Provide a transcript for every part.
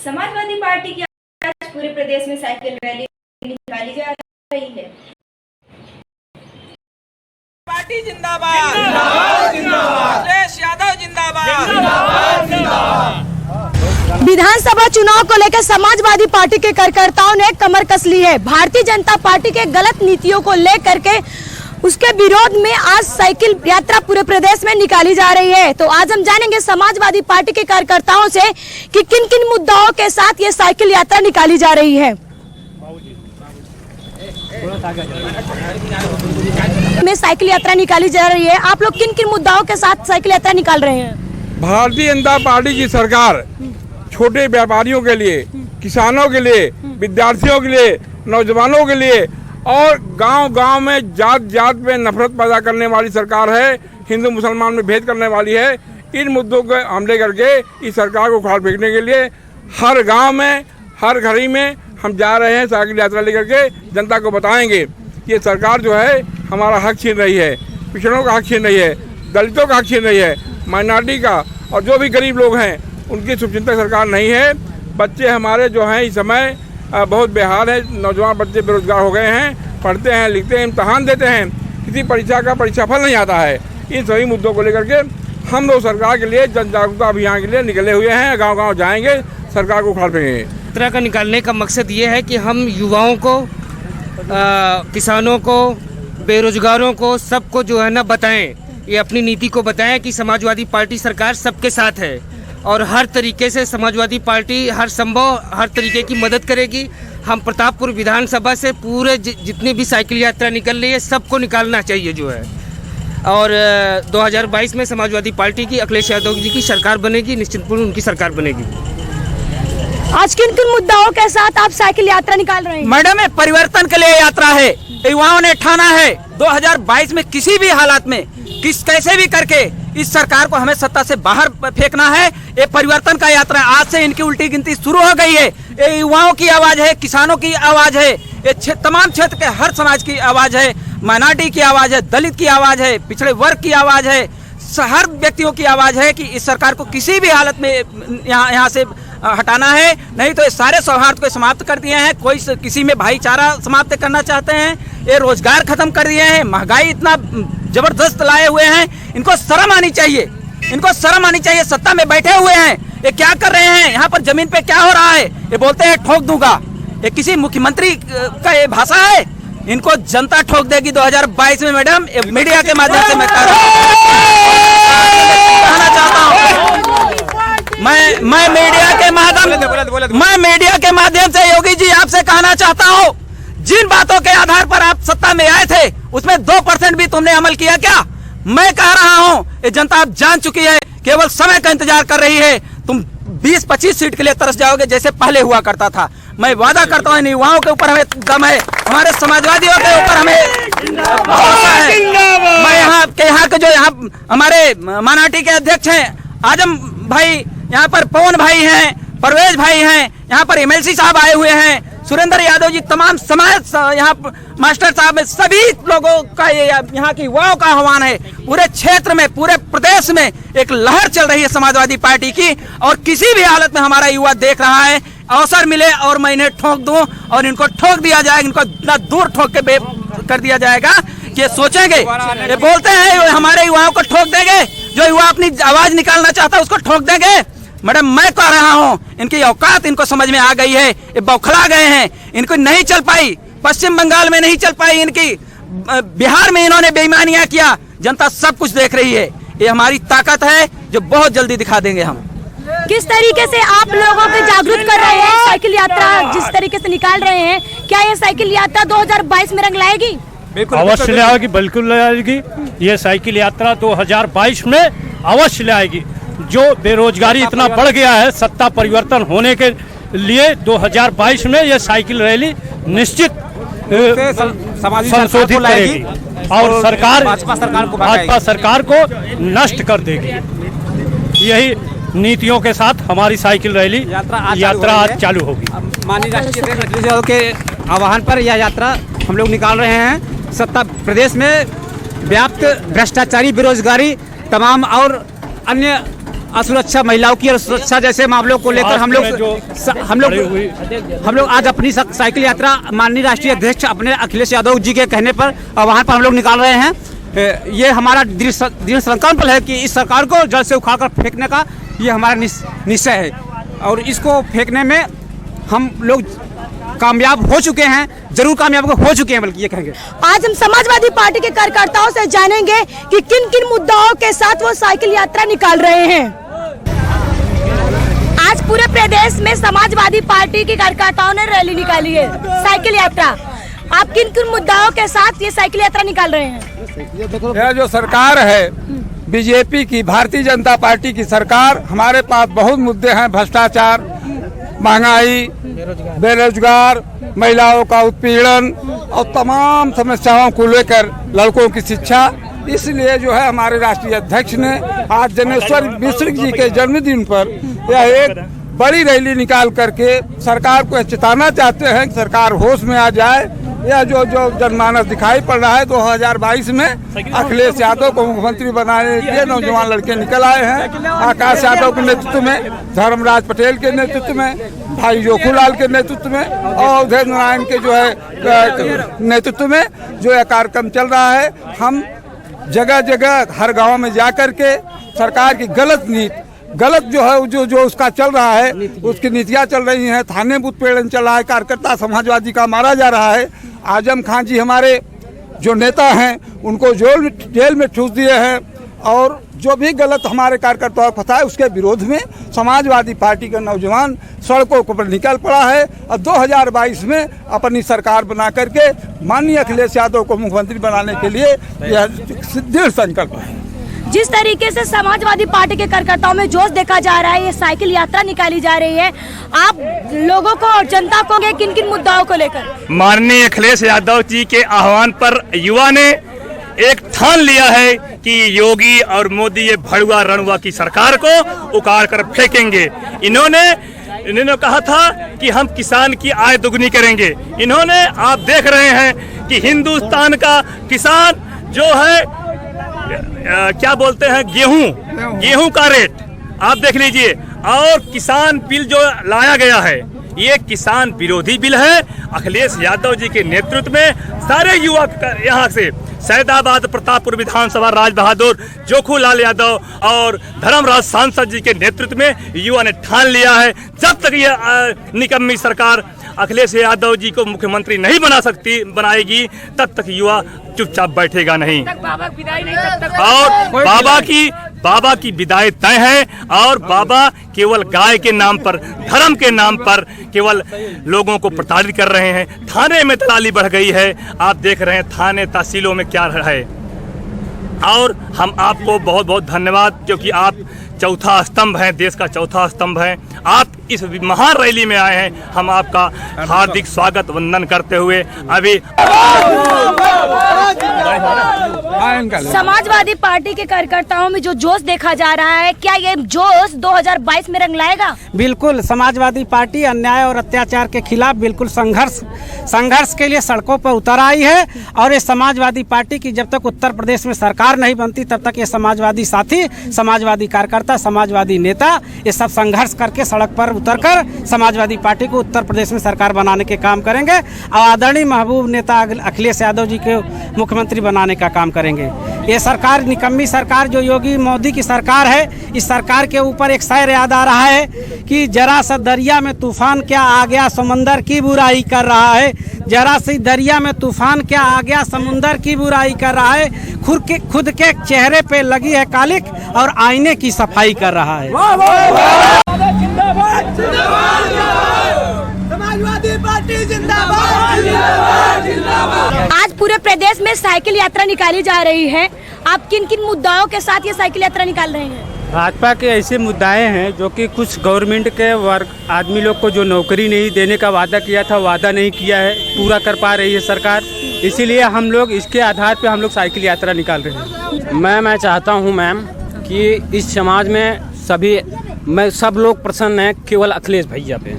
Samajwadi party की आज पूरे प्रदेश में साइकिल रैली निकाली जा रही है। पार्टी जिंदाबाद, जिंदाबाद, जिंदाबाद। अखिलेश यादव जिंदाबाद, जिंदाबाद, जिंदाबाद। विधानसभा चुनाव को लेकर समाजवादी पार्टी के कार्यकर्ताओं ने कमर कस ली है। भारतीय जनता पार्टी के गलत नीतियों को लेकर के उसके विरोध में आज साइकिल यात्रा पूरे प्रदेश में निकाली जा रही है। तो आज हम जानेंगे समाजवादी पार्टी के कार्यकर्ताओं से कि किन किन मुद्दाओं के साथ ये साइकिल यात्रा निकाली जा रही है। में साइकिल यात्रा निकाली जा रही है, आप लोग किन किन मुद्दाओं के साथ साइकिल यात्रा निकाल रहे हैं? भारतीय जनता पार्टी की सरकार छोटे व्यापारियों के लिए, किसानों के लिए, विद्यार्थियों के लिए, नौजवानों के लिए और गांव-गांव में जात में नफरत पैदा करने वाली सरकार है, हिंदू मुसलमान में भेद करने वाली है। इन मुद्दों को हमले करके इस सरकार को उखाड़ फेंकने के लिए हर गांव में, हर घड़ी में हम जा रहे हैं साइकिल यात्रा लेकर के। जनता को बताएंगे कि ये सरकार जो है हमारा हक छीन रही है, पिछड़ों का हक छीन रही है, दलितों का हक छीन रही है, माइनॉरिटी का, और जो भी गरीब लोग हैं उनकी शुभचिंतक सरकार नहीं है। बच्चे हमारे जो हैं इस समय बहुत बेहाल है, नौजवान बच्चे बेरोजगार हो गए हैं, पढ़ते हैं, लिखते हैं, इम्तहान देते हैं, किसी परीक्षा का परीक्षाफल नहीं आता है। इन सभी मुद्दों को लेकर के हम लोग सरकार के लिए जन जागरूकता अभियान के लिए निकले हुए हैं। गांव-गांव जाएंगे, सरकार को उखाड़ फेंकेंगे। यात्रा का निकालने का मकसद ये है कि हम युवाओं को, किसानों को, बेरोजगारों को, सबको जो है ना बताएं, ये अपनी नीति को बताएं कि समाजवादी पार्टी सरकार सबके साथ है और हर तरीके से समाजवादी पार्टी हर संभव हर तरीके की मदद करेगी। हम प्रतापपुर विधानसभा से पूरे जितनी भी साइकिल यात्रा निकल रही है सबको निकालना चाहिए जो है। और 2022 में समाजवादी पार्टी की अखिलेश यादव जी की सरकार बनेगी, निश्चितपूर्ण उनकी सरकार बनेगी। आज किन किन मुद्दाओं के साथ आप साइकिल यात्रा निकाल रहे हैं? मैडम, ये परिवर्तन के लिए यात्रा है। युवाओं ने ठाना है 2022 में किसी भी हालात में कैसे भी करके इस सरकार को हमें सत्ता से बाहर फेंकना है। ये परिवर्तन का यात्रा है। आज से इनकी उल्टी गिनती शुरू हो गई है। ये युवाओं की आवाज है, किसानों की आवाज है, ये तमाम क्षेत्र के हर समाज की आवाज है, माइनॉरिटी की आवाज है, दलित की आवाज है, पिछड़े वर्ग की आवाज है, हर व्यक्तियों की आवाज है कि इस सरकार को किसी भी हालत में यहाँ से हटाना है। नहीं तो ये सारे सौहार्द को समाप्त कर दिए हैं। कोई किसी में भाईचारा समाप्त करना चाहते हैं, ये रोजगार खत्म कर दिए हैं, महंगाई इतना जबरदस्त लाए हुए हैं। इनको शर्म आनी चाहिए, इनको शर्म आनी चाहिए। सत्ता में बैठे हुए हैं, ये क्या कर रहे हैं? यहाँ पर जमीन पे क्या हो रहा है? ये बोलते हैं ठोक दूंगा। ये किसी मुख्यमंत्री का ये भाषा है? इनको जनता ठोक देगी 2022 में। मैडम, मीडिया के माध्यम से मैं कहना चाहता हूँ, मैं मीडिया के माध्यम से योगी जी आपसे कहना चाहता हूँ, जिन बातों के आधार पर आप सत्ता में आए थे उसमें 2% भी तुमने अमल किया क्या? मैं कह रहा हूँ ये जनता अब जान चुकी है, केवल समय का इंतजार कर रही है। तुम 20-25 सीट के लिए तरस जाओगे जैसे पहले हुआ करता था। मैं वादा करता हूँ इन युवाओं के ऊपर हमें दम है, हमारे समाजवादियों के ऊपर हमें भरोसा है। मैं यहाँ के जो यहाँ हमारे माइनॉरिटी के अध्यक्ष हैं, आजम भाई, यहाँ पर पवन भाई हैं, परवेज भाई हैं, यहाँ पर MLC साहब आए हुए हैं, सुरेंद्र यादव जी, तमाम समाज, यहाँ मास्टर साहब, सभी लोगों का यहाँ की युवाओं का आह्वान है। पूरे क्षेत्र में, पूरे प्रदेश में एक लहर चल रही है समाजवादी पार्टी की, और किसी भी हालत में हमारा युवा देख रहा है, अवसर मिले और मैं इन्हें ठोक दूं और इनको ठोक दिया जाएगा। इनको इतना दूर ठोक के कर दिया जाएगा कि ये सोचेंगे, ये बोलते हैं हमारे युवाओं को ठोक देंगे, जो युवा अपनी आवाज निकालना चाहता है उसको ठोक देंगे। मैडम, मैं कह रहा हूँ इनकी औकात इनको समझ में आ गई है, ये बौखला गए हैं। इनको नहीं चल पाई, पश्चिम बंगाल में नहीं चल पाई इनकी, बिहार में इन्होंने बेईमानियां किया, जनता सब कुछ देख रही है। ये हमारी ताकत है जो बहुत जल्दी दिखा देंगे हम। किस तरीके से आप लोगों को जागरूक कर रहे हैं? साइकिल यात्रा जिस तरीके से निकाल रहे हैं, क्या ये साइकिल यात्रा 2022 में रंग लाएगी? अवश्य लाएगी, बिल्कुल लाएगी। ये साइकिल यात्रा 2022 में अवश्य लाएगी। जो बेरोजगारी इतना बढ़ गया है, सत्ता परिवर्तन होने के लिए 2022 में ये साइकिल रैली निश्चित संशोधित करेगी और भाजपा सरकार को नष्ट कर देगी। यही नीतियों के साथ हमारी साइकिल रैली यात्रा आज चालू होगी। माननीय राष्ट्रीय अध्यक्ष अखिलेश यादव के आह्वान पर यह यात्रा हम लोग निकाल रहे हैं। सत्ता प्रदेश में व्याप्त भ्रष्टाचारी, बेरोजगारी, तमाम और अन्य असुरक्षा, महिलाओं की सुरक्षा जैसे मामलों को लेकर हम लोग आज अपनी साइकिल यात्रा माननीय राष्ट्रीय अध्यक्ष अपने अखिलेश यादव जी के कहने पर वहाँ पर हम लोग निकाल रहे हैं। ये हमारा दृढ़ संकल्प है कि इस सरकार को जड़ से उखाड़कर फेंकने का ये हमारा निश्चय है और इसको फेंकने में हम लोग कामयाब हो चुके हैं, जरूर कामयाब हो चुके हैं बल्कि ये कहेंगे। आज हम समाजवादी पार्टी के कार्यकर्ताओं से जानेंगे कि किन किन मुद्दाओं के साथ वो साइकिल यात्रा निकाल रहे हैं। आज पूरे प्रदेश में समाजवादी पार्टी के कार्यकर्ताओं ने रैली निकाली है, साइकिल यात्रा। आप किन किन मुद्दाओं के साथ ये साइकिल यात्रा निकाल रहे हैं? यह जो सरकार है बीजेपी की, भारतीय जनता पार्टी की सरकार, हमारे पास बहुत मुद्दे हैं। भ्रष्टाचार, महंगाई, बेरोजगार, महिलाओं का उत्पीड़न और तमाम समस्याओं को लेकर, लड़कों की शिक्षा। इसलिए जो है हमारे राष्ट्रीय अध्यक्ष ने आज जनेश्वर मिश्र जी के जन्मदिन पर यह एक बड़ी रैली निकाल करके सरकार को चेताना चाहते हैं कि सरकार होश में आ जाए। यह जो जनमानस दिखाई पड़ रहा है 2022 में अखिलेश यादव को मुख्यमंत्री बनाने के लिए नौजवान लड़के निकल आए हैं। आकाश यादव के नेतृत्व में, धर्मराज पटेल के नेतृत्व में, भाई जोखूलाल के नेतृत्व में और उदय नारायण के जो है नेतृत्व में जो यह कार्यक्रम चल रहा है। हम जगह जगह हर गांव में जा करके सरकार की गलत जो है जो उसका चल रहा है, उसकी नीतियाँ चल रही हैं। थाने उत्पीड़न चल रहा है, कार्यकर्ता समाजवादी का मारा जा रहा है। आजम खान जी हमारे जो नेता हैं उनको जेल में ठूस दिए हैं और जो भी गलत हमारे कार्यकर्ताओं को फंसा है उसके विरोध में समाजवादी पार्टी का नौजवान सड़कों पर निकल पड़ा है और 2022 में अपनी सरकार बना करके माननीय अखिलेश यादव को मुख्यमंत्री बनाने के लिए यह दृढ़ संकल्प है। जिस तरीके से समाजवादी पार्टी के कार्यकर्ताओं में जोश देखा जा रहा है, ये साइकिल यात्रा निकाली जा रही है, आप लोगों को और जनता को किन किन मुद्दाओं को लेकर? माननीय अखिलेश यादव जी के आह्वान पर युवा ने एक ठान लिया है कि योगी और मोदी ये भड़ुआ रणुआ की सरकार को उखाड़ कर फेंकेंगे। इन्होंने कहा था कि हम किसान की आय दुगनी करेंगे। इन्होंने, आप देख रहे हैं कि हिंदुस्तान का किसान जो है क्या बोलते हैं, गेहूं का रेट आप देख लीजिए। और किसान बिल जो लाया गया है ये किसान विरोधी बिल है। अखिलेश यादव जी के नेतृत्व में सारे युवा यहाँ से सैदाबाद प्रतापपुर विधानसभा राज बहादुर जोखूलाल यादव और धर्मराज सांसद जी के नेतृत्व में युवा ने ठान लिया है, जब तक ये निकम्मी सरकार अखिलेश यादव जी को मुख्यमंत्री नहीं बनाएगी तब तक युवा चुपचाप बैठेगा नहीं। और बाबा की विदाई तय है और बाबा केवल गाय के नाम पर, धर्म के नाम पर केवल लोगों को प्रताड़ित कर रहे हैं। थाने में दलाली बढ़ गई है, आप देख रहे हैं थाने तहसीलों में क्या है। और हम आपको बहुत बहुत धन्यवाद, क्योंकि आप चौथा स्तंभ हैं, देश का चौथा स्तंभ है। आप इस महान रैली में आए हैं, हम आपका हार्दिक स्वागत वंदन करते हुए अभी समाजवादी पार्टी के कार्यकर्ताओं में जो जोश देखा जा रहा है, क्या ये जोश 2022 में रंग लाएगा? बिल्कुल, समाजवादी पार्टी अन्याय और अत्याचार के खिलाफ बिल्कुल संघर्ष के लिए सड़कों पर उतर आई है। और ये समाजवादी पार्टी की जब तक उत्तर प्रदेश में सरकार नहीं बनती तब तक ये समाजवादी साथी, समाजवादी कार्यकर्ता, समाजवादी नेता ये सब संघर्ष करके सड़क पर उतरकर समाजवादी पार्टी को उत्तर प्रदेश में सरकार बनाने के काम करेंगे और आदरणीय महबूब नेता अखिलेश यादव जी को मुख्यमंत्री बनाने का काम करेंगे। ये सरकार, निकम्मी सरकार जो योगी मोदी की सरकार है, इस सरकार के ऊपर एक शायर याद आ रहा है कि जरा सा दरिया में तूफान क्या आ गया, समंदर की बुराई कर रहा है। जरा सी दरिया में तूफान क्या आ गया, समुंदर की बुराई कर रहा है। खुद के चेहरे पे लगी है कालिक और आईने की सफाई कर रहा है। समाजवादी पार्टी जिंदाबाद। आज पूरे प्रदेश में साइकिल यात्रा निकाली जा रही है, आप किन किन मुद्दाओं के साथ ये साइकिल यात्रा निकाल रहे हैं? भाजपा के ऐसे मुद्दाएं हैं जो कि कुछ गवर्नमेंट के वर्ग आदमी लोग को जो नौकरी नहीं देने का वादा किया था, वादा नहीं किया है, पूरा कर पा रही है सरकार। इसीलिए हम लोग इसके आधार पे हम लोग साइकिल यात्रा निकाल रहे हैं। मैं चाहता हूं मैम कि इस समाज में सब लोग प्रसन्न हैं केवल अखिलेश भैया पे।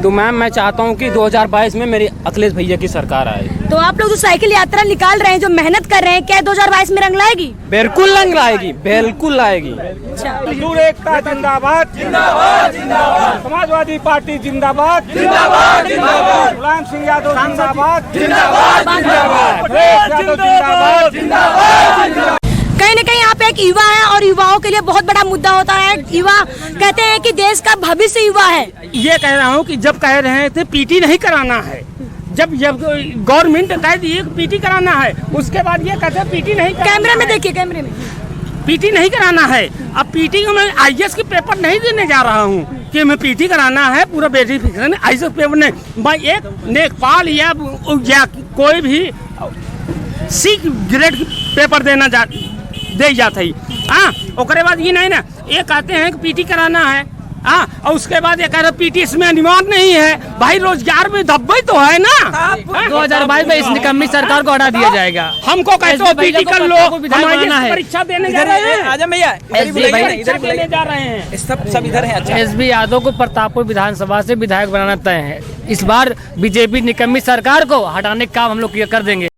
तो मैम मैं चाहता हूँ कि 2022 में मेरी अखिलेश भैया की सरकार आए। तो आप लोग जो साइकिल यात्रा निकाल रहे हैं, जो मेहनत कर रहे हैं, क्या 2022 में रंग लाएगी? बिल्कुल रंग लाएगी, बिल्कुल लाएगी। मजदूर एकता जिंदाबाद, जिंदाबाद, जिंदाबाद। समाजवादी पार्टी जिंदाबाद, जिंदाबाद, जिंदाबाद। मुलायम सिंह यादव जिंदाबाद, जिंदाबाद, जिंदाबाद, जिंदाबाद। कहीं न कहीं आप एक युवा हैं और युवाओं के लिए बहुत बड़ा मुद्दा होता है। युवा कहते हैं कि देश का भविष्य युवा है। ये कह रहा हूँ कि जब कह रहे थे पीटी नहीं कराना है, जब गवर्नमेंट कह दी पीटी कराना है, उसके बाद ये कहते हैं पीटी नहीं कराना। कैमरे में देखिए, कैमरे में पीटी नहीं कराना है। अब पीटी को मैं आईएएस के पेपर नहीं देने जा रहा हूँ कि मैं पीटी कराना है, पूरा वेरिफिकेशन आईएएस पेपर नहीं। मैं एक नेपाल या कोई भी सी ग्रेड पेपर देना दे जाता ही। हाँ, ओकरे बाद ये नहीं ना, ये कहते हैं कि पीटी कराना है। हाँ, और उसके बाद ये कह रहे पीटी इसमें अनिवार्य नहीं है। भाई रोजगार में धब्बे तो है ना। 2022 में इस निकम्मी सरकार को हटा दिया जाएगा। हमको कहते हो पीटी कर लो, परीक्षा देने जा रहे हैं। आजा भैया, देने जा रहे हैं। सब इधर है। अच्छा, एसबी यादव को प्रतापपुर विधानसभा से विधायक बनाना तय है। इस बार बीजेपी निकम्मी सरकार को हटाने का काम हम लोग कर देंगे।